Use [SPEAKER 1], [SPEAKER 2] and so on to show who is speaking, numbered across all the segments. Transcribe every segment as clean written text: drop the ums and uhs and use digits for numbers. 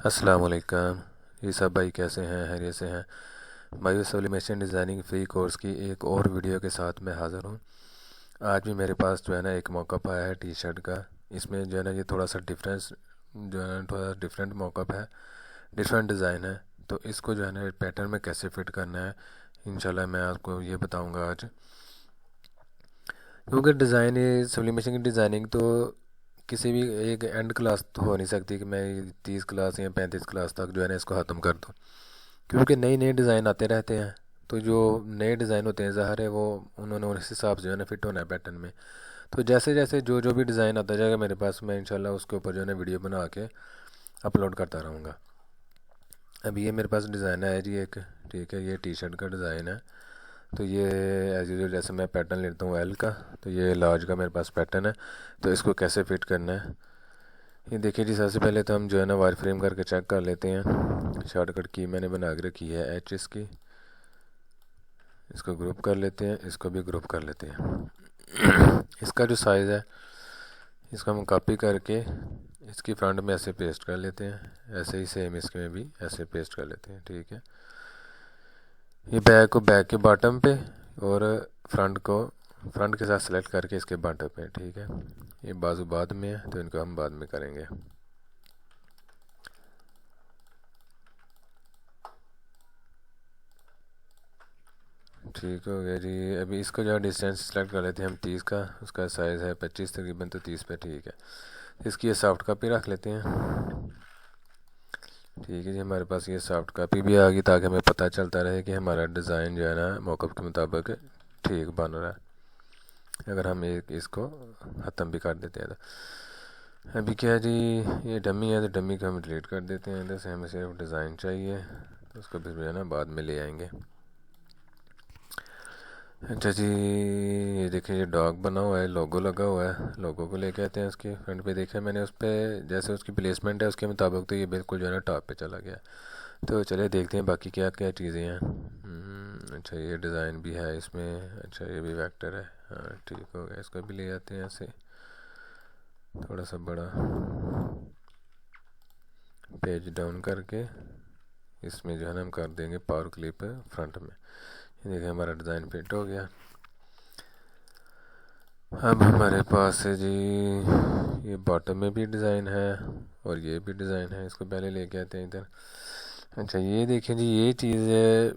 [SPEAKER 1] अस्सलाम वालेकुम। ये सब भाई कैसे हैं, खैरियत से हैं? मायूस सब्लिमेशन डिज़ाइनिंग फ्री कोर्स की एक और वीडियो के साथ मैं हाज़िर हूँ। आज भी मेरे पास जो है ना एक मॉकअप आया है टी शर्ट का। इसमें जो है ना ये थोड़ा सा डिफरेंस जो है ना थोड़ा डिफरेंट मॉकअप है, डिफरेंट डिज़ाइन है। तो इसको जो है ना पैटर्न में कैसे फिट करना है, इंशाल्लाह मैं आपको ये बताऊँगा आज। क्योंकि डिज़ाइन ये सब्लिमेशन की डिज़ाइनिंग तो किसी भी एक एंड क्लास तो हो नहीं सकती कि मैं 30 क्लास या 35 क्लास तक जो है ना इसको ख़त्म कर दूँ, क्योंकि नए नए डिज़ाइन आते रहते हैं। तो जो नए डिज़ाइन होते हैं ज़ाहिर है वो उन्होंने उस हिसाब से जो है ना फिट होना है पैटर्न में। तो जैसे जैसे जो जो भी डिज़ाइन आता जाएगा मेरे पास, मैं इंशाल्लाह उसके ऊपर जो है ना वीडियो बना के अपलोड करता रहूँगा। अभी ये मेरे पास डिज़ाइन है जी एक, ठीक है, ये टी शर्ट का डिज़ाइन है। तो ये एज यूजल जैसे मैं पैटर्न लेता हूँ एल का, तो ये लार्ज का मेरे पास पैटर्न है। तो इसको कैसे फिट करना है ये देखिए जी। सबसे पहले तो हम जो है ना वायर फ्रेम करके चेक कर लेते हैं। शॉर्टकट की मैंने बना के रखी है एच इसकी। इसको ग्रुप कर लेते हैं, इसको भी ग्रुप कर लेते हैं। इसका जो साइज़ है इसको हम कॉपी करके इसकी फ्रंट में ऐसे पेस्ट कर लेते हैं, ऐसे ही सेम इसके में भी ऐसे पेस्ट कर लेते हैं, ठीक है। ये बैक को बैक के बॉटम पे और फ्रंट को फ्रंट के साथ सेलेक्ट करके इसके बॉटम पे, ठीक है। ये बाजू बाद में है तो इनको हम बाद में करेंगे। ठीक हो गया जी। अभी इसको जो डिस्टेंस सेलेक्ट कर लेते हैं हम 30 का, उसका साइज़ है 25 तकरीबन, तो 30 पे ठीक है। इसकी ये सॉफ्ट कॉपी रख लेते हैं। ठीक है जी, हमारे पास ये सॉफ्ट कॉपी भी आ गई ताकि हमें पता चलता रहे कि हमारा डिज़ाइन जो है ना मौक़िफ़ के मुताबिक ठीक बन रहा है। अगर हम एक इसको ख़त्म भी कर देते हैं तो अभी क्या है जी, ये डमी है तो डमी को हम डिलीट कर देते हैं। इधर से हमें सिर्फ डिज़ाइन चाहिए, तो उसको फिर जो है ना बाद में ले आएंगे। अच्छा जी, ये देखिए ये डॉग बना हुआ है, लोगो लगा हुआ है। लोगो को लेके आते हैं उसके फ्रंट पे। देखा मैंने उस पर जैसे उसकी प्लेसमेंट है उसके मुताबिक, तो ये बिल्कुल जो है ना टॉप पे चला गया। तो चलिए देखते हैं बाकी क्या क्या चीज़ें हैं। अच्छा ये डिज़ाइन भी है इसमें। अच्छा ये भी वेक्टर है, हाँ ठीक हो गया। इसको भी ले आते हैं ऐसे थोड़ा सा बड़ा पेज डाउन करके इसमें जो है ना हम कर देंगे पावर क्लिप फ्रंट में। ये देखिए हमारा डिज़ाइन फिट हो गया। अब हमारे पास है जी ये बॉटम में भी डिज़ाइन है और ये भी डिज़ाइन है। इसको पहले लेके आते हैं इधर। अच्छा ये देखिए जी, ये चीज़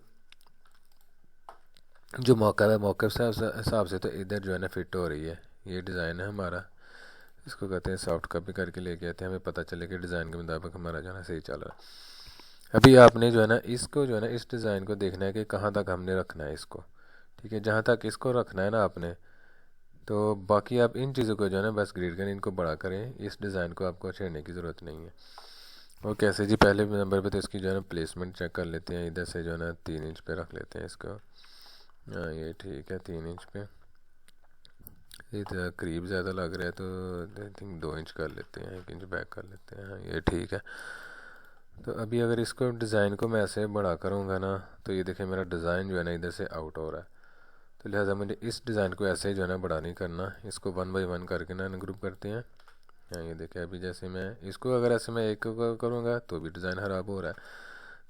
[SPEAKER 1] जो मौका है मौके से हिसाब से तो इधर जो है ना फिट हो रही है। ये डिज़ाइन है हमारा, इसको कहते हैं सॉफ्ट कॉपी करके लेके आते हैं, हमें पता चले कि डिज़ाइन के मुताबिक हमारा जो है ना सही चल रहा है। अभी आपने जो है ना इसको जो है ना इस डिज़ाइन को देखना है कि कहाँ तक हमने रखना है इसको, ठीक है। जहाँ तक इसको रखना है ना आपने, तो बाकी आप इन चीज़ों को जो है ना बस ग्रीड करें, इनको बड़ा करें। इस डिज़ाइन को आपको छेड़ने की ज़रूरत नहीं है। और कैसे जी, पहले नंबर पे तो इसकी जो है ना प्लेसमेंट चेक कर लेते हैं। इधर से जो है ना 3 इंच पे रख लेते हैं इसको। हाँ ये ठीक है 3 इंच पे। ये तो करीब ज़्यादा लग रहा है तो आई थिंक 2 इंच कर लेते हैं, 1 इंच बैक कर लेते हैं। हाँ ये ठीक है। तो अभी अगर इसको डिज़ाइन को मैं ऐसे बड़ा करूँगा ना, तो ये देखें मेरा डिज़ाइन जो है ना इधर से आउट हो रहा है। तो लिहाजा मुझे इस डिज़ाइन को ऐसे जो है ना बड़ा नहीं करना, इसको 1 बाई 1 करके ना ग्रुप करते हैं। हाँ ये देखें अभी जैसे मैं इसको अगर ऐसे मैं एक करूँगा तो भी डिज़ाइन ख़राब हो रहा है।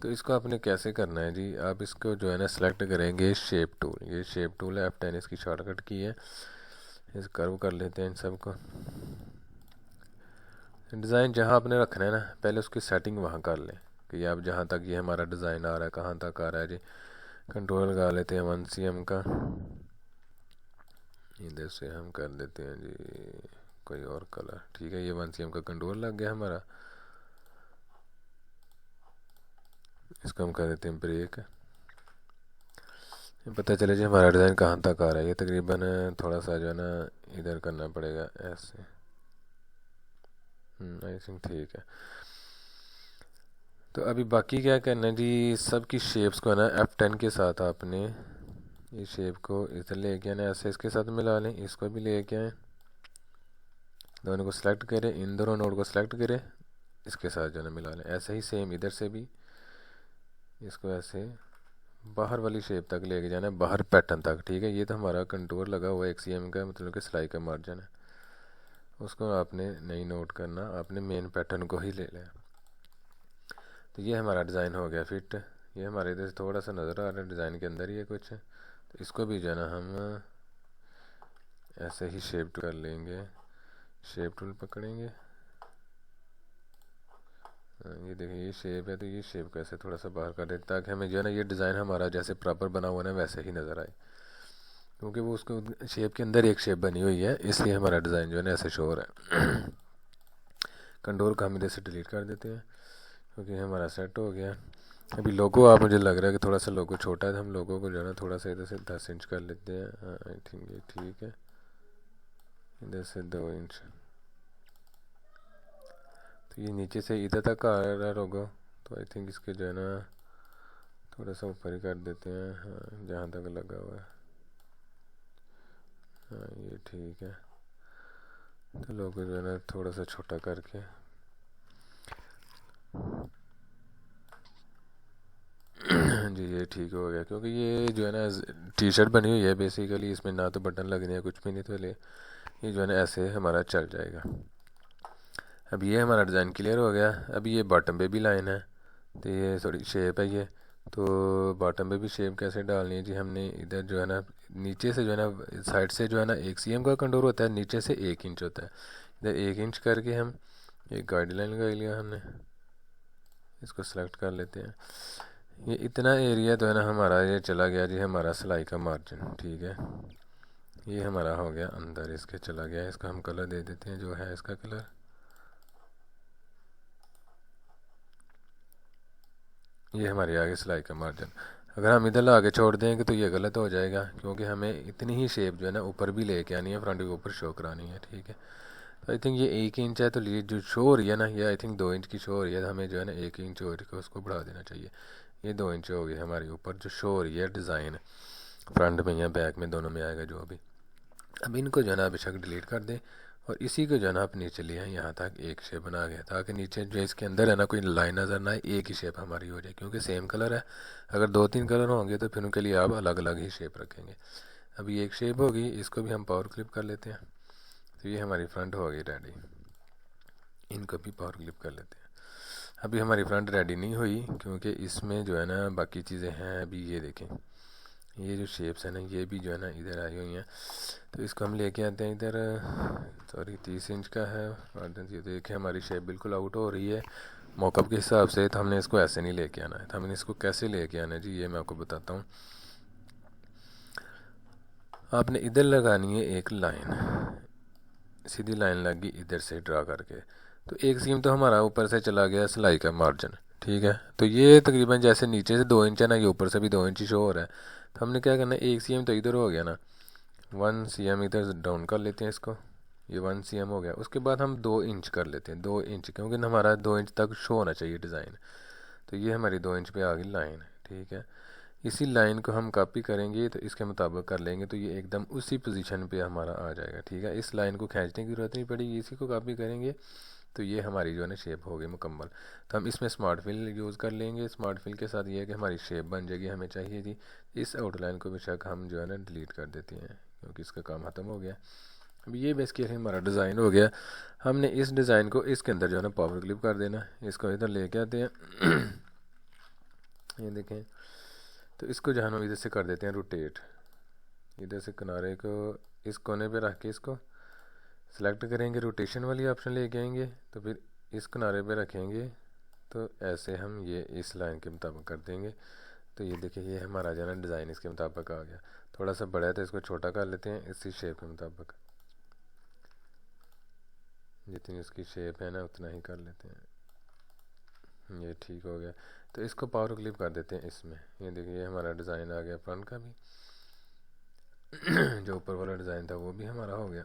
[SPEAKER 1] तो इसको आपने कैसे करना है जी, आप इसको जो है ना सेलेक्ट करेंगे शेप टूल। ये शेप टूल है, F10 इसकी शॉर्टकट की है। इस कर्व कर लेते हैं इन सबको। डिज़ाइन जहाँ आपने रखना है ना पहले उसकी सेटिंग वहाँ कर लें कि आप जहाँ तक ये हमारा डिज़ाइन आ रहा है कहाँ तक आ रहा है जी। कंट्रोल लगा लेते हैं 1 cm का। इधर से हम कर देते हैं जी कोई और कलर, ठीक है। ये 1 cm का कंट्रोल लग गया हमारा। इसको हम कर देते हैं ब्रेक। पता चले जी हमारा डिज़ाइन कहाँ तक आ रहा है। ये तकरीबन थोड़ा सा जो है ना इधर करना पड़ेगा ऐसे। आई थिंक ठीक है। तो अभी बाकी क्या करना है जी, सबकी शेप्स को है ना F10 के साथ आपने इस शेप को इधर ले के आना, ऐसे इसके साथ मिला लें। इसको भी ले के आए, दोनों को सिलेक्ट करें, इन दोनों नोड को सिलेक्ट करें, इसके साथ जो है ना मिला लें। ऐसे ही सेम इधर से भी इसको ऐसे बाहर वाली शेप तक लेके जाना है, बाहर पैटर्न तक, ठीक है। ये तो हमारा कंटूर लगा हुआ है 1 cm का, मतलब कि सिलाई का मार्जिन है। उसको आपने नहीं नोट करना, आपने मेन पैटर्न को ही ले लें। तो ये हमारा डिज़ाइन हो गया फिट। ये हमारे इधर से थोड़ा सा नज़र आ रहा है, डिज़ाइन के अंदर ही है कुछ। तो इसको भी जो है ना हम ऐसे ही शेप कर लेंगे, शेप टूल पकड़ेंगे। ये देखिए ये शेप है, तो ये शेप को ऐसे थोड़ा सा बाहर कर देते ताकि हमें जो है ना ये डिज़ाइन हमारा जैसे प्रॉपर बना हुआ ना वैसे ही नज़र आए, क्योंकि वो उसको शेप के अंदर एक शेप बनी हुई है, इसलिए हमारा डिज़ाइन जो है ना ऐसे शो हो रहा है। कंट्रोल को हम इधर से डिलीट कर देते हैं क्योंकि हमारा सेट हो गया। अभी लोगो आप मुझे लग रहा है कि थोड़ा सा लोगो छोटा है, तो हम लोगों को जो है ना थोड़ा सा इधर से 10 इंच कर लेते हैं। आई थिंक ये ठीक है, इधर से 2 इंच। तो ये नीचे से इधर तक आ रहा लोगो, तो आई थिंक इसके जो है ना थोड़ा सा ऊपर ही कर देते हैं। हाँ, जहाँ तक लगा हुआ है। हाँ ये ठीक है। तो लोगो जो है ना थोड़ा सा छोटा करके जी ये ठीक हो गया, क्योंकि ये जो है ना टी शर्ट बनी हुई है बेसिकली, इसमें ना तो बटन लग रहे हैं कुछ भी नहीं, तो ये जो है ना ऐसे हमारा चल जाएगा। अब ये हमारा डिज़ाइन क्लियर हो गया। अभी ये बॉटम पे भी लाइन है, तो ये सॉरी शेप है ये। तो बॉटम पे भी शेप कैसे डालनी है जी, हमने इधर जो है ना नीचे से जो है ना साइड से जो है ना 1 cm का कंटूर होता है, नीचे से 1 इंच होता है। इधर 1 इंच करके हम एक गाइडलाइन लगा लिया हमने, इसको सेलेक्ट कर लेते हैं। ये इतना एरिया तो है ना हमारा ये चला गया जी हमारा सिलाई का मार्जिन, ठीक है। ये हमारा हो गया अंदर, इसके चला गया। इसका हम कलर दे देते हैं, जो है इसका कलर। ये हमारी आगे सिलाई का मार्जिन। अगर हम इधर ला के छोड़ देंगे तो ये गलत हो जाएगा, क्योंकि हमें इतनी ही शेप जो है ना ऊपर भी लेके आनी है, फ्रंट के ऊपर शो करानी है, ठीक है। तो आई थिंक ये 1 इंच है, तो ये जो शो हो रही है ना ये आई थिंक 2 इंच की शो हो रही है, तो हमें जो है ना 1 इंच और को उसको बढ़ा देना चाहिए। ये 2 इंच हो गई हमारे ऊपर जो शो हो रही है डिज़ाइन, फ्रंट में या बैक में दोनों में आएगा जो भी। अब इनको जो है ना बेशक डिलीट कर दें और इसी को जो है ना आप नीचे ले आए, यहाँ तक एक शेप बना गया, ताकि नीचे जो इसके अंदर है ना कोई लाइन नज़र ना आए, एक ही शेप हमारी हो जाए, क्योंकि सेम कलर है। अगर 2-3 कलर होंगे तो फिर उनके लिए आप अलग अलग ही शेप रखेंगे। अभी एक शेप होगी, इसको भी हम पावर क्लिप कर लेते हैं। तो ये हमारी फ्रंट हो गई रेडी, इनको भी पावर क्लिप कर लेते हैं। अभी हमारी फ्रंट रेडी नहीं हुई, क्योंकि इसमें जो है ना बाकी चीज़ें हैं। अभी ये देखें, ये जो शेप्स है ना ये भी जो है ना इधर आई हुई हैं, तो इसको हम लेके आते हैं इधर। सॉरी 30 इंच का है मार्जिन। ये देखिए हमारी शेप बिल्कुल आउट हो रही है मॉकअप के हिसाब से, तो हमने इसको ऐसे नहीं लेके आना है। तो हमने इसको कैसे लेके आना है जी, ये मैं आपको बताता हूँ। आपने इधर लगानी है एक लाइन, सीधी लाइन लगी इधर से ड्रा करके। तो एक सीम तो हमारा ऊपर से चला गया सिलाई का मार्जिन, ठीक है। तो ये तकरीबन जैसे नीचे से 2 इंच है ना, ये ऊपर से भी 2 इंच शो हो रहा है। तो हमने क्या करना है, 1 cm तो इधर हो गया ना, 1 cm इधर डाउन कर लेते हैं इसको। ये 1 cm हो गया। उसके बाद हम 2 इंच कर लेते हैं, 2 इंच, क्योंकि हमारा 2 इंच तक शो होना चाहिए डिज़ाइन। तो ये हमारी 2 इंच पे आ गई लाइन, ठीक है। इसी लाइन को हम कॉपी करेंगे तो इसके मुताबिक कर लेंगे, तो ये एकदम उसी पोजीशन पे हमारा आ जाएगा, ठीक है। इस लाइन को खींचने की ज़रूरत नहीं पड़ेगी, इसी को कॉपी करेंगे तो ये हमारी जो है ना शेप हो गई मुकम्मल। तो हम इसमें स्मार्ट फिल यूज़ कर लेंगे। स्मार्ट फिल के साथ ये है कि हमारी शेप बन जाएगी हमें चाहिए थी। इस आउटलाइन को बेशक हम जो है ना डिलीट कर देते हैं, क्योंकि इसका काम ख़त्म हो गया। अब ये बेसिकली हमारा डिज़ाइन हो गया। हमने इस डिज़ाइन को इसके अंदर जो है ना पावर क्लिप कर देना। इसको इधर लेके आते हैं ये देखें। तो इसको जो है ना इधर से कर देते हैं रोटेट। इधर से किनारे को इस कोने पे रख के इसको सेलेक्ट करेंगे, रोटेशन वाली ऑप्शन लेके आएंगे, तो फिर इस किनारे पे रखेंगे। तो ऐसे हम ये इस लाइन के मुताबिक कर देंगे। तो ये देखिए ये हमारा जो है ना डिज़ाइन इसके मुताबिक आ गया। थोड़ा सा बड़ा है तो इसको छोटा कर लेते हैं इसी शेप के मुताबिक, जितनी उसकी शेप है ना उतना ही कर लेते हैं। ये ठीक हो गया। तो इसको पावर क्लिप कर देते हैं इसमें। ये देखिए ये हमारा डिज़ाइन आ गया फ्रंट का भी जो ऊपर वाला डिज़ाइन था वो भी हमारा हो गया।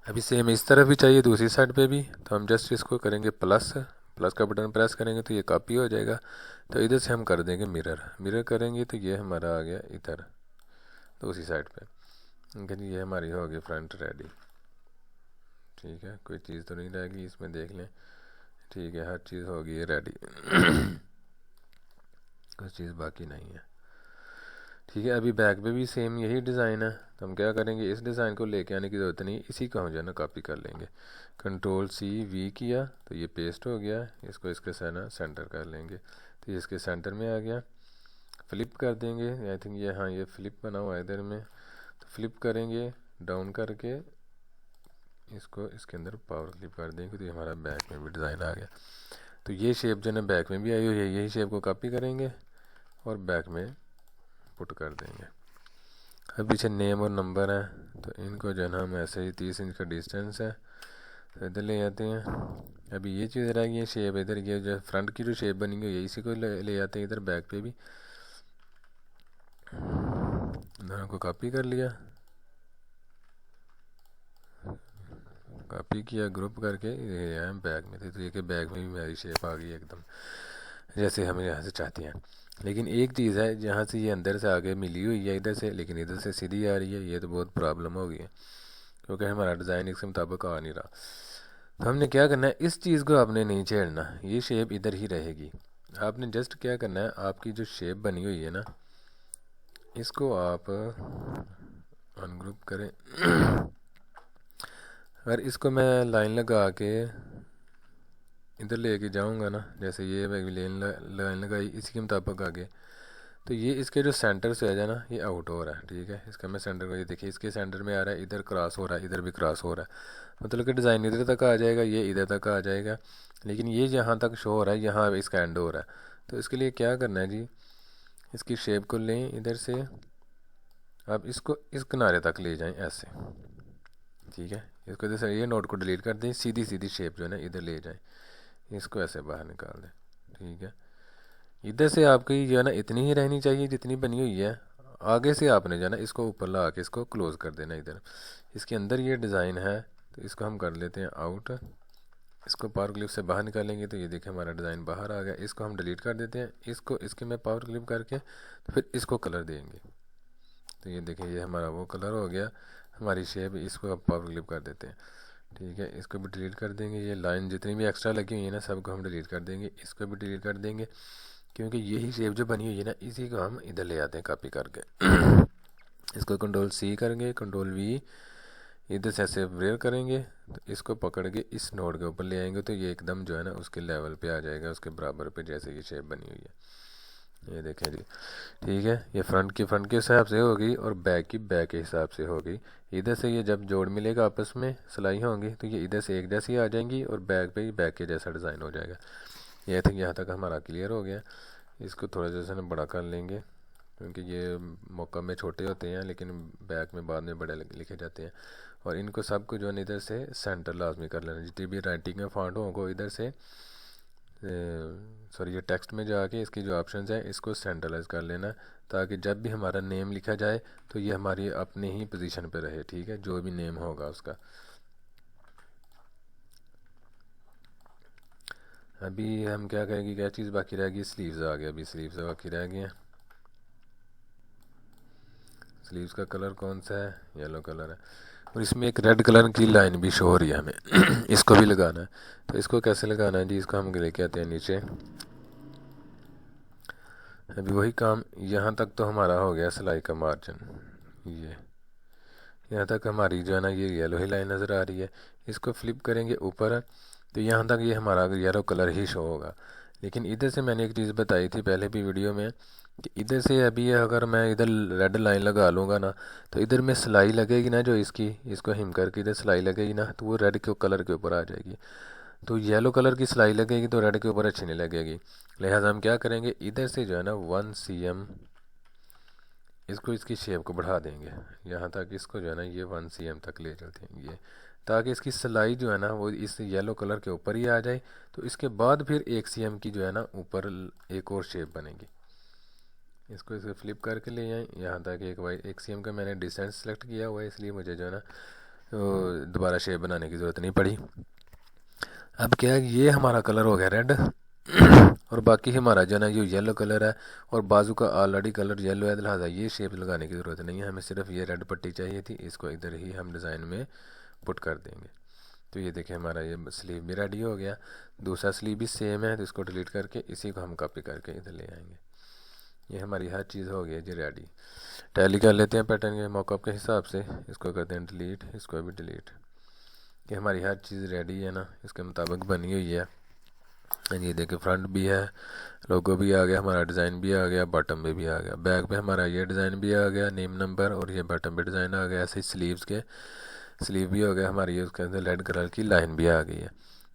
[SPEAKER 1] अभी सेम इस तरफ भी चाहिए दूसरी साइड पे भी, तो हम जस्ट इसको करेंगे प्लस, प्लस का बटन प्रेस करेंगे तो ये कॉपी हो जाएगा। तो इधर से हम कर देंगे मिरर, मिरर करेंगे तो ये हमारा आ गया इधर दूसरी साइड पे। लेकिन ये हमारी हो गई फ्रंट रेडी, ठीक है। कोई चीज़ तो नहीं रहेगी इसमें, देख लें, ठीक है। हर चीज़ होगी रेडी कुछ चीज़ बाकी नहीं है, ठीक है। अभी बैक पे भी सेम यही डिज़ाइन है, तो हम क्या करेंगे, इस डिज़ाइन को लेके आने की ज़रूरत नहीं, इसी को हम जो है ना कॉपी कर लेंगे। Ctrl+C+V किया तो ये पेस्ट हो गया, इसको इसके साथ ना सेंटर कर लेंगे, तो ये इसके सेंटर में आ गया। फ्लिप कर देंगे, आई थिंक ये, हाँ ये फ्लिप बना हुआ है इधर में, तो फ्लिप करेंगे डाउन करके, इसको इसके अंदर पावर क्लिप कर देंगे, तो ये हमारा बैक में भी डिज़ाइन आ गया। तो ये शेप जो है बैक में भी आई हुई है, यही शेप को कॉपी करेंगे और बैक में पुट कर देंगे। अब पीछे नेम और नंबर है, तो इनको जो है ना हम ऐसे ही 30 इंच का डिस्टेंस है तो इधर ले जाते हैं। अभी ये चीज़ रह गई है शेप, इधर ये जो फ्रंट की जो शेप बनी हुई है इसी को ले जाते हैं इधर बैक पे भी, दोनों को कॉपी कर लिया, कॉपी किया ग्रुप करके, ये आया बैग में थे, तो ये कि बैग में भी मेरी शेप आ गई एकदम जैसे हमें यहाँ से चाहते हैं। लेकिन एक चीज़ है, जहाँ से ये अंदर से आगे मिली हुई है इधर से, लेकिन इधर से सीधी आ रही है, ये तो बहुत प्रॉब्लम हो गई है क्योंकि हमारा डिज़ाइन इसके मुताबिक आ नहीं रहा। तो हमने क्या करना है, इस चीज़ को आपने नहीं छेड़ना, ये शेप इधर ही रहेगी। आपने जस्ट क्या करना है, आपकी जो शेप बनी हुई है ना, इसको आप अनग्रुप करें अगर इसको मैं लाइन लगा के इधर लेके जाऊंगा ना, जैसे ये लाइन लगाई इसी के मुताबिक आगे, तो ये इसके जो सेंटर से आ जाए ना, ये आउट हो रहा है। ठीक है, इसका मैं सेंटर को, ये देखिए इसके सेंटर में आ रहा है, इधर क्रॉस हो रहा है, इधर भी क्रॉस हो रहा है, मतलब कि डिज़ाइन इधर तक आ जाएगा, ये इधर तक आ जाएगा, लेकिन ये जहाँ तक शो हो रहा है यहाँ इसका एंड हो रहा है। तो इसके लिए क्या करना है जी, इसकी शेप को लें इधर से, आप इसको इस किनारे तक ले जाएं ऐसे। ठीक है, इसको जैसे ये नोट को डिलीट कर दें, सीधी सीधी शेप जो है ना इधर ले जाएं, इसको ऐसे बाहर निकाल दें। ठीक है, इधर से आपकी जो है ना इतनी ही रहनी चाहिए जितनी बनी हुई है, आगे से आपने जो है ना इसको ऊपर ला के इसको क्लोज़ कर देना इधर। इसके अंदर ये डिज़ाइन है, तो इसको हम कर लेते हैं आउट, इसको पावर क्लिप से बाहर निकालेंगे, तो ये देखिए हमारा डिज़ाइन बाहर आ गया। इसको हम डिलीट कर देते हैं, इसको इसके में पावर क्लिप करके तो फिर इसको कलर देंगे, तो ये देखिए ये हमारा वो कलर हो गया, हमारी शेप, इसको अब पावर क्लिप कर देते हैं। ठीक है, इसको भी डिलीट कर देंगे, ये लाइन जितनी भी एक्स्ट्रा लगी हुई है ना सबको हम डिलीट कर देंगे, इसको भी डिलीट कर देंगे, क्योंकि यही शेप जो बनी हुई है ना इसी को हम इधर ले आते हैं कॉपी करके इसको Ctrl+C करेंगे, Ctrl+V, इधर से ऐसे ब्रेयर करेंगे, तो इसको पकड़ के इस नोड के ऊपर ले आएंगे, तो ये एकदम जो है ना उसके लेवल पे आ जाएगा, उसके बराबर पे, जैसे ये शेप बनी हुई है। ये देखें जी, ठीक है, ये फ्रंट के हिसाब से होगी और बैक की बैक के हिसाब से होगी। इधर से ये जब जोड़ मिलेगा आपस में सिलाई होंगी, तो ये इधर से एक जैसी आ जाएंगी और बैक पे ही बैक के जैसा डिज़ाइन हो जाएगा। ये थिंक यहाँ तक हमारा क्लियर हो गया। इसको थोड़ा जैसे ना बड़ा कर लेंगे, क्योंकि ये मौका में छोटे होते हैं लेकिन बैक में बाद में बड़े लिखे जाते हैं। और इनको सब को जो है इधर से सेंटर लाजमी कर लेना, जितनी भी राइटिंग में फॉन्ट होंगे इधर से, सॉरी ये टेक्स्ट में जाके इसकी जो ऑप्शंस हैं इसको सेंट्रलाइज कर लेना, ताकि जब भी हमारा नेम लिखा जाए तो ये हमारी अपने ही पोजीशन पे रहे। ठीक है, जो भी नेम होगा उसका। अभी हम क्या करेंगे, क्या चीज़ बाकी रह गई, स्लीव्स आ गया, अभी स्लीव्स बाकी रह गए हैं। स्लीव्स का कलर कौन सा है, येलो कलर है, और इसमें एक रेड कलर की लाइन भी शो हो रही है हमें इसको भी लगाना है। तो इसको कैसे लगाना है जी, इसको हम लेके आते हैं नीचे। अभी वही काम, यहाँ तक तो हमारा हो गया सिलाई का मार्जिन, ये यहाँ तक हमारी जो है ना ये येलो ही लाइन नज़र आ रही है। इसको फ्लिप करेंगे ऊपर, तो यहाँ तक ये हमारा येलो कलर ही शो होगा। लेकिन इधर से मैंने एक चीज़ बताई थी पहले भी वीडियो में कि इधर से अभी अगर मैं इधर रेड लाइन लगा लूँगा ना, तो इधर में सिलाई लगेगी ना जो इसको हिम करके इधर सिलाई लगेगी ना, तो वो रेड के कलर के ऊपर आ जाएगी। तो येलो कलर की सिलाई लगेगी तो रेड के ऊपर अच्छी नहीं लगेगी। लिहाजा हम क्या करेंगे, इधर से जो है ना 1 cm इसको इसकी शेप को बढ़ा देंगे, यहाँ तक इसको जो है ना ये 1 cm तक ले चलते हैं ये, ताकि इसकी सिलाई जो है ना वो इस येलो कलर के ऊपर ही आ जाए। तो इसके बाद फिर 1 cm की जो है ना ऊपर एक और शेप बनेगी। इसको इसे फ्लिप करके ले आए, यहाँ तक 1 cm का मैंने डिस्टेंस सेलेक्ट किया हुआ है, इसलिए मुझे जो है ना दोबारा शेप बनाने की ज़रूरत नहीं पड़ी। अब क्या है, ये हमारा कलर हो गया रेड और बाकी हमारा जो है ना ये येलो कलर है और बाजू का ऑलरेडी कलर येलो है, लिहाजा ये शेप लगाने की ज़रूरत नहीं है, हमें सिर्फ ये रेड पट्टी चाहिए थी, इसको इधर ही हम डिज़ाइन में पुट कर देंगे। तो ये देखिए हमारा ये स्लीव भी रेडी हो गया। दूसरा स्लीव भी सेम है, तो इसको डिलीट करके इसी को हम कॉपी करके इधर ले आएंगे। ये हमारी हर चीज़ हो गई है जी रेडी। टैली कर लेते हैं पैटर्न के मॉकअप के हिसाब से, इसको करते हैं डिलीट, इसको भी डिलीट। ये हमारी हर चीज़ रेडी है ना, इसके मुताबिक बनी हुई है। ये देखिए फ्रंट भी है, लोगो भी आ गया, हमारा डिज़ाइन भी आ गया, बॉटम में भी आ गया, बैक पे हमारा ये डिज़ाइन भी आ गया, नेम नंबर, और ये बॉटम पे डिज़ाइन आ गया। ऐसे ही स्लीव्स के स्लीव भी हो गया हमारी, उसके अंदर रेड कलर की लाइन भी आ गई है।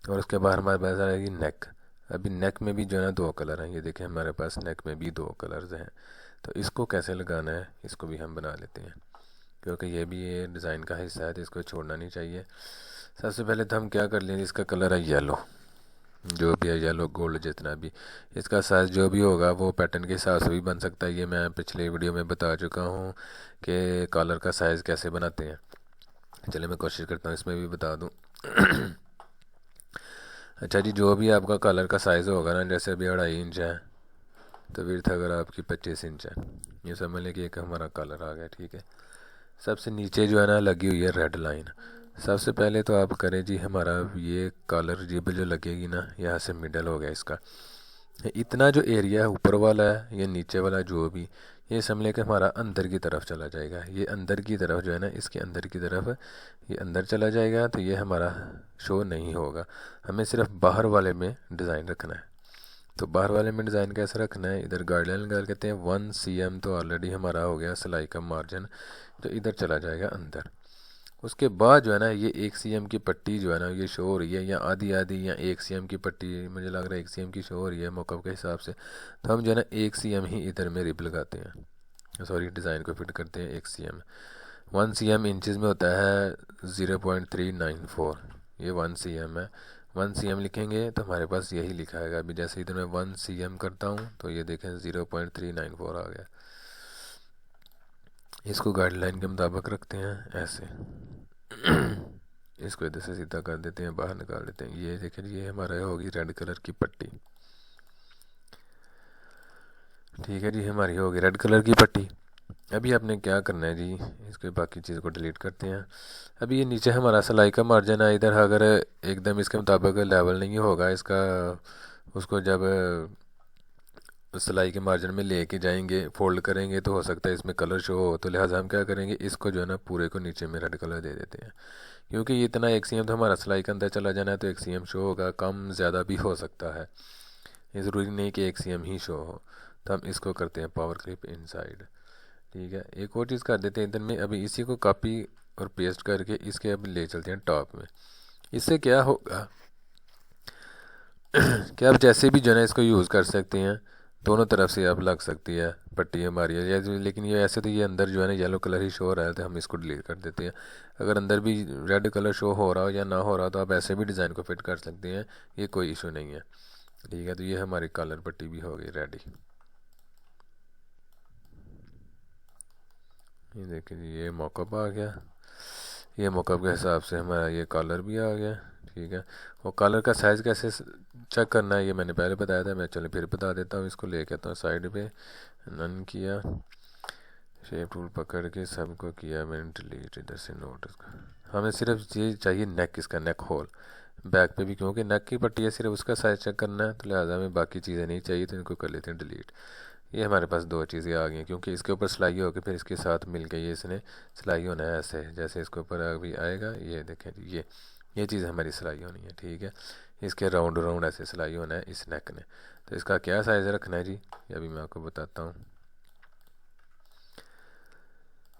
[SPEAKER 1] और उसके बाद हमारे पास आ जाएगी नेक। अभी नेक में भी जो है ना 2 कलर हैं, ये देखें हमारे पास नेक में भी 2 कलर्स हैं। तो इसको कैसे लगाना है इसको भी हम बना लेते हैं, क्योंकि ये भी ये डिज़ाइन का हिस्सा है तो इसको छोड़ना नहीं चाहिए। सबसे पहले तो हम क्या कर लेंगे, इसका कलर है येलो, जो भी है येलो गोल्ड जितना भी। इसका साइज़ जो भी होगा वो पैटर्न के हिसाब से भी बन सकता है। ये मैं पिछले वीडियो में बता चुका हूँ कि कॉलर का साइज़ कैसे बनाते हैं। चलिए मैं कोशिश करता हूँ इसमें भी बता दूँ। अच्छा जी, जो भी आपका कॉलर का साइज़ होगा ना, जैसे अभी 2.5 इंच है तो विड्थ अगर आपकी 25 इंच है, ये समझ लें कि एक हमारा कॉलर आ गया। ठीक है, सबसे नीचे जो है ना लगी हुई है रेड लाइन। सबसे पहले तो आप करें जी, हमारा ये कॉलर जेब जो लगेगी ना, यहाँ से मिडल हो गया इसका। इतना जो एरिया है ऊपर वाला है, ये नीचे वाला जो भी, ये समझ लें कि हमारा अंदर की तरफ चला जाएगा। ये अंदर की तरफ जो है ना, इसके अंदर की तरफ ये अंदर चला जाएगा, तो ये हमारा शो नहीं होगा। हमें सिर्फ बाहर वाले में डिज़ाइन रखना है। तो बाहर वाले में डिज़ाइन कैसे रखना है, इधर गाइडलाइन लगा कहते हैं 1 cm, तो ऑलरेडी हमारा हो गया सिलाई का मार्जिन, तो इधर चला जाएगा अंदर। उसके बाद जो है ना, ये 1 cm की पट्टी जो है ना, ये शो हो रही है, या आधी आधी या 1 cm की पट्टी, मुझे लग रहा है 1 cm की शो हो रही है मौक़ के हिसाब से। तो हम जो है ना 1 cm ही इधर में रिब लगाते हैं, सॉरी डिज़ाइन को फिट करते हैं 1 cm। 1 cm इंचज़ में होता है 0.394, ये 1 cm है। 1 cm लिखेंगे तो हमारे पास यही लिखा है। अभी जैसे इधर मैं 1 cm करता हूँ तो ये देखें 0.394 आ गया। इसको गाइडलाइन के मुताबिक रखते हैं ऐसे। इसको इधर से सीधा कर देते हैं, बाहर निकाल देते हैं। ये देखें, ये हमारा होगी रेड कलर की पट्टी। ठीक है जी, हमारी होगी रेड कलर की पट्टी। अभी आपने क्या करना है जी, इसके बाकी चीज़ को डिलीट करते हैं। अभी ये नीचे हमारा सिलाई का मार्जिन है, इधर अगर एकदम इसके मुताबिक लेवल नहीं होगा इसका, उसको जब सिलाई के मार्जिन में लेके जाएंगे फोल्ड करेंगे तो हो सकता है इसमें कलर शो हो। तो लिहाजा हम क्या करेंगे, इसको जो है ना पूरे को नीचे में रेड कलर दे देते हैं, क्योंकि ये इतना 1 cm तो हमारा सिलाई के अंदर चला जाना है, तो 1 cm शो होगा, कम ज़्यादा भी हो सकता है, ये ज़रूरी नहीं कि 1 cm ही शो हो। तो हम इसको करते हैं पावर क्लिप इनसाइड। ठीक है, एक और चीज़ कर देते हैं इधर में। अभी इसी को कॉपी और पेस्ट करके इसके अब ले चलते हैं टॉप में। इससे क्या होगा कि आप जैसे भी जो है ना इसको यूज़ कर सकते हैं, दोनों तरफ से आप लग सकती है पट्टी हमारी है। लेकिन ये ऐसे तो ये अंदर जो है ना येलो कलर ही शो हो रहा है, तो हम इसको डिलीट कर देते हैं। अगर अंदर भी रेड कलर शो हो रहा हो या ना हो रहा तो आप ऐसे भी डिज़ाइन को फिट कर सकते हैं, ये कोई इशू नहीं है। ठीक है, तो ये हमारी कलर पट्टी भी हो गई रेडी। ये देखिए जी, ये मॉकअप आ गया। ये मॉकअप के हिसाब से हमारा ये कॉलर भी आ गया। ठीक है, और कॉलर का साइज़ कैसे चेक करना है ये मैंने पहले बताया था, मैं चलो फिर बता देता हूँ। इसको लेके आता हूँ साइड पे, नन किया, शेप टूल पकड़ के सबको किया मैंने डिलीट, इधर से नोट। हमें सिर्फ ये चाहिए नेक, इसका नेक होल बैक पे भी, क्योंकि नेक की पट्टी है, सिर्फ उसका साइज़ चेक करना है, तो लिहाजा हमें बाकी चीज़ें नहीं चाहिए, तो इनको कर लेते हैं डिलीट। ये हमारे पास 2 चीज़ें आ गई, क्योंकि इसके ऊपर सिलाई होकर फिर इसके साथ मिल के ये इसने सिलाई होना है ऐसे, जैसे इसके ऊपर अभी आएगा, ये देखें जी, ये चीज़ हमारी सिलाई होनी है। ठीक है, इसके राउंड राउंड ऐसे सिलाई होना है इस नेक ने। तो इसका क्या साइज़ रखना है जी, ये अभी मैं आपको बताता हूँ।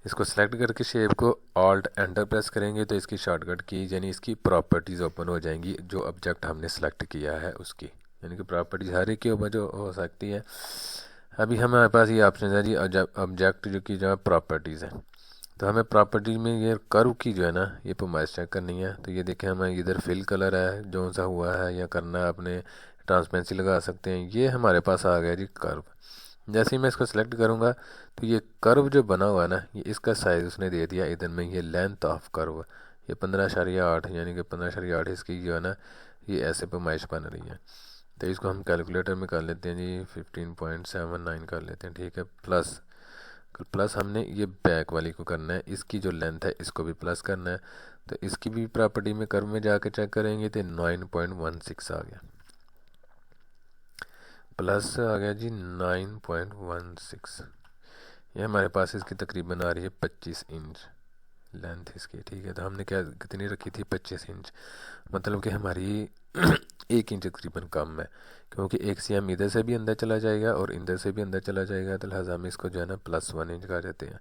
[SPEAKER 1] इसको सेलेक्ट करके शेप को ऑल्ट एंटर प्रेस करेंगे तो इसकी शॉर्टकट की यानी इसकी प्रॉपर्टीज़ ओपन हो जाएंगी, जो ऑब्जेक्ट हमने सेलेक्ट किया है उसकी, यानी कि प्रॉपर्टीज़ हर एक के ऊपर जो हो सकती है। अभी हमारे पास ये ऑप्शन है जी ऑब्जेक्ट जो की जो प्रॉपर्टीज़ है, तो हमें प्रॉपर्टी में ये कर्व की जो है ना ये पैमाइश चेक करनी है। तो ये देखें हमें इधर फिल कलर है जो सा हुआ है, या करना है अपने ट्रांसपेरेंसी लगा सकते हैं। ये हमारे पास आ गया जी कर्व। जैसे ही मैं इसको सेलेक्ट करूँगा तो ये कर्व जो बना हुआ है ना, ये इसका साइज़ उसने दे दिया इधर में, ये लेंथ ऑफ कर्व ये 15.8, यानी कि 15.8 इसकी जो है ना ये ऐसे पैमाइश बन रही है। तो इसको हम कैलकुलेटर में कर लेते हैं जी, 15.79 कर लेते हैं। ठीक है, प्लस हमने ये बैक वाली को करना है, इसकी जो लेंथ है इसको भी प्लस करना है। तो इसकी भी प्रॉपर्टी में कर्व में जाके चेक करेंगे तो 9.16 आ गया। प्लस आ गया जी 9.16। ये हमारे पास इसकी तकरीबन आ रही है 25 इंच लेंथ इसकी, ठीक है। तो हमने क्या कितनी रखी थी, 25 इंच, मतलब कि हमारी 1 इंच तकरीबन कम है, क्योंकि 1 cm इधर से भी अंदर चला जाएगा और इधर से भी अंदर चला जाएगा, तो लिहाजा हम इसको जो है ना +1 इंच कर देते हैं।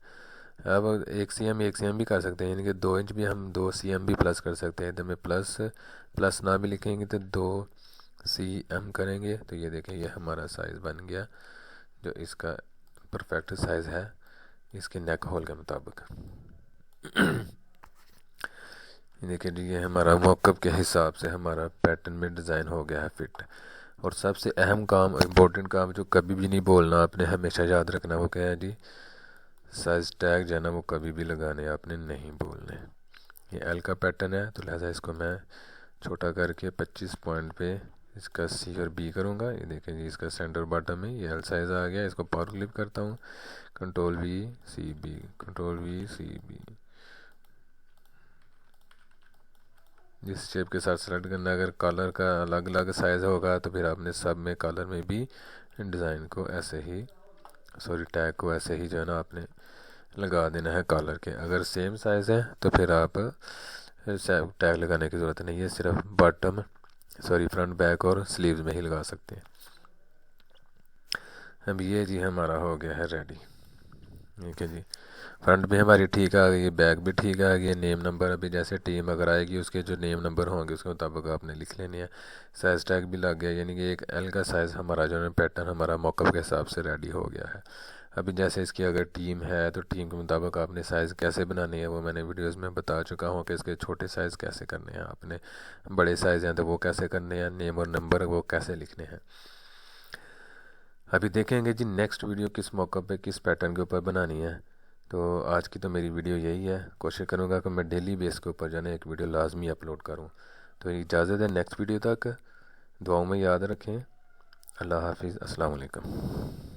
[SPEAKER 1] अब 1 cm भी कर सकते हैं, यानी कि 2 इंच भी, हम 2 cm भी प्लस कर सकते हैं। इधर में प्लस प्लस ना भी लिखेंगे तो 2 cm करेंगे, तो ये देखें ये हमारा साइज़ बन गया, जो इसका परफेक्ट साइज़ है इसके नेक होल के मुताबिक। देखिए जी, ये हमारा मौक़िफ़ के हिसाब से हमारा पैटर्न में डिज़ाइन हो गया है फिट। और सबसे अहम काम, इम्पोर्टेंट काम जो कभी भी नहीं बोलना, आपने हमेशा याद रखना, वो क्या है जी, साइज़ टैग जो है ना वो कभी भी लगाने आपने नहीं बोलने। ये एल का पैटर्न है, तो लिहाजा इसको मैं छोटा करके 25 पॉइंट पे इसका सी और बी करूँगा। ये देखें जी, इसका सेंटर बॉटम में ये एल साइज़ आ गया। इसको पावर क्लिक करता हूँ, control V C B, control V C B, जिस शेप के साथ सेलेक्ट करना। अगर कॉलर का अलग अलग साइज़ होगा तो फिर आपने सब में कॉलर में भी डिज़ाइन को ऐसे ही, टैग को ऐसे ही जो है ना आपने लगा देना है कॉलर के। अगर सेम साइज़ है तो फिर आप टैग लगाने की ज़रूरत नहीं है, सिर्फ बॉटम फ्रंट बैक और स्लीव्स में ही लगा सकते हैं। अब ये जी हमारा हो गया है रेडी, ठीक है जी। फ्रंट भी हमारी ठीक आ गई, बैक भी ठीक आ गई। नेम नंबर अभी जैसे टीम अगर आएगी उसके जो नेम नंबर होंगे उसके मुताबिक आपने लिख लेने हैं। साइज़ टैग भी लग गया, यानी कि एक एल का साइज़ हमारा जो है पैटर्न हमारा मौक़िफ़ के हिसाब से रेडी हो गया है। अभी जैसे इसकी अगर टीम है तो टीम के मुताबिक आपने साइज़ कैसे बनानी है वो मैंने वीडियोस में बता चुका हूँ कि इसके छोटे साइज़ कैसे करने हैं, आपने बड़े साइज़ हैं तो वो कैसे करने हैं, नेम और नंबर वो कैसे लिखने हैं। अभी देखेंगे जी नेक्स्ट वीडियो किस मौके पे किस पैटर्न के ऊपर बनानी है। तो आज की तो मेरी वीडियो यही है, कोशिश करूँगा कि मैं डेली बेस के ऊपर जाने एक वीडियो लाजमी अपलोड करूँ। तो इजाज़त है, नेक्स्ट वीडियो तक दुआओं में याद रखें। अल्लाह हाफिज़, अस्सलाम वालेकुम।